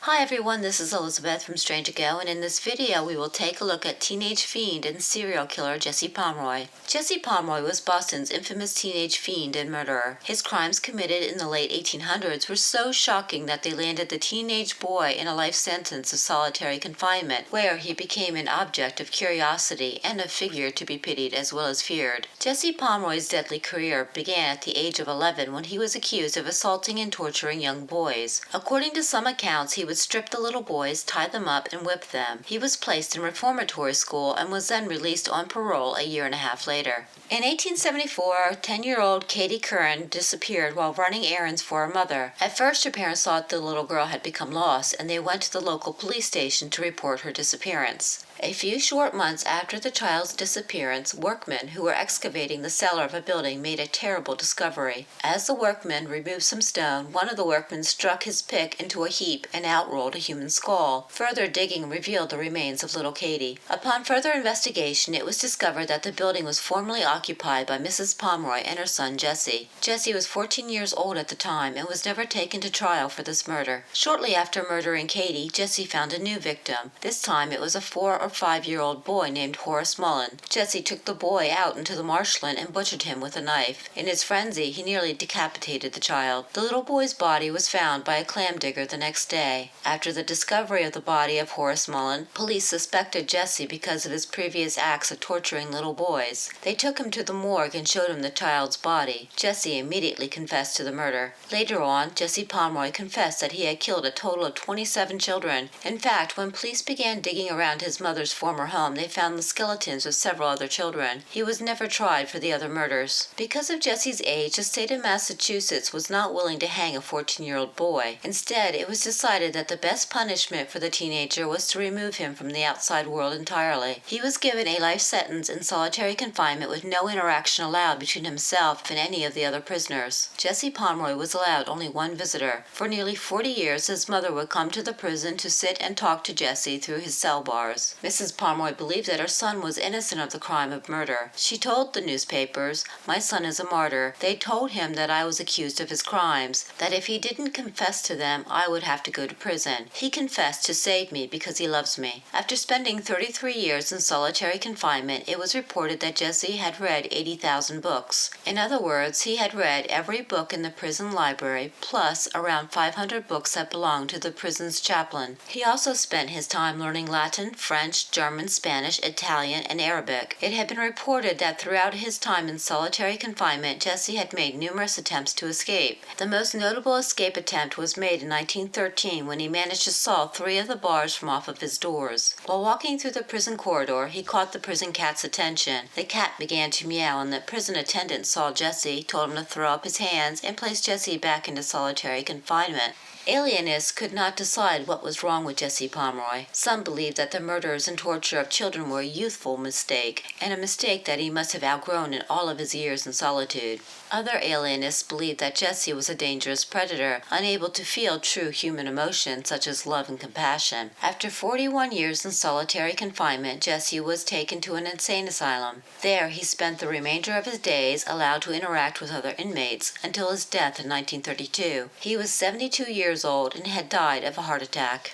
Hi everyone, this is Elizabeth from Strange Ago, and in this video we will take a look at teenage fiend and serial killer Jesse Pomeroy. Jesse Pomeroy was Boston's infamous teenage fiend and murderer. His crimes committed in the late 1800s were so shocking that they landed the teenage boy in a life sentence of solitary confinement, where he became an object of curiosity and a figure to be pitied as well as feared. Jesse Pomeroy's deadly career began at the age of 11 when he was accused of assaulting and torturing young boys. According to some accounts, he would strip the little boys, tie them up, and whip them. He was placed in reformatory school and was then released on parole a year and a half later. In 1874, 10-year-old Katie Curran disappeared while running errands for her mother. At first, her parents thought the little girl had become lost, and they went to the local police station to report her disappearance. A few short months after the child's disappearance, workmen who were excavating the cellar of a building made a terrible discovery. As the workmen removed some stone, one of the workmen struck his pick into a heap and out rolled a human skull. Further digging revealed the remains of little Katie. Upon further investigation, it was discovered that the building was formerly occupied by Mrs. Pomeroy and her son Jesse. Jesse was 14 years old at the time and was never taken to trial for this murder. Shortly after murdering Katie, Jesse found a new victim. This time it was a 4 or 5-year-old boy named Horace Mullen. Jesse took the boy out into the marshland and butchered him with a knife. In his frenzy, he nearly decapitated the child. The little boy's body was found by a clam digger the next day. After the discovery of the body of Horace Mullen, police suspected Jesse because of his previous acts of torturing little boys. They took him to the morgue and showed him the child's body. Jesse immediately confessed to the murder. Later on, Jesse Pomeroy confessed that he had killed a total of 27 children. In fact, when police began digging around his mother's former home, they found the skeletons of several other children. He was never tried for the other murders. Because of Jesse's age, the state of Massachusetts was not willing to hang a 14-year-old boy. Instead, it was decided that the best punishment for the teenager was to remove him from the outside world entirely. He was given a life sentence in solitary confinement with no interaction allowed between himself and any of the other prisoners. Jesse Pomeroy was allowed only one visitor. For nearly 40 years, his mother would come to the prison to sit and talk to Jesse through his cell bars. Mrs. Pomeroy believed that her son was innocent of the crime of murder. She told the newspapers, "My son is a martyr. They told him that I was accused of his crimes, that if he didn't confess to them, I would have to go to prison. He confessed to save me because he loves me." After spending 33 years in solitary confinement, it was reported that Jesse had read 80,000 books. In other words, he had read every book in the prison library, plus around 500 books that belonged to the prison's chaplain. He also spent his time learning Latin, French, German, Spanish, Italian, and Arabic. It had been reported that throughout his time in solitary confinement, Jesse had made numerous attempts to escape. The most notable escape attempt was made in 1913 when he managed to saw 3 of the bars from off of his doors. While walking through the prison corridor, he caught the prison cat's attention. The cat began to meow, and the prison attendant saw Jesse, told him to throw up his hands, and placed Jesse back into solitary confinement. Alienists could not decide what was wrong with Jesse Pomeroy. Some believed that the murders and torture of children were a youthful mistake, and a mistake that he must have outgrown in all of his years in solitude. Other alienists believed that Jesse was a dangerous predator, unable to feel true human emotions such as love and compassion. After 41 years in solitary confinement, Jesse was taken to an insane asylum. There he spent the remainder of his days allowed to interact with other inmates until his death in 1932. He was 72 years old and had died of a heart attack.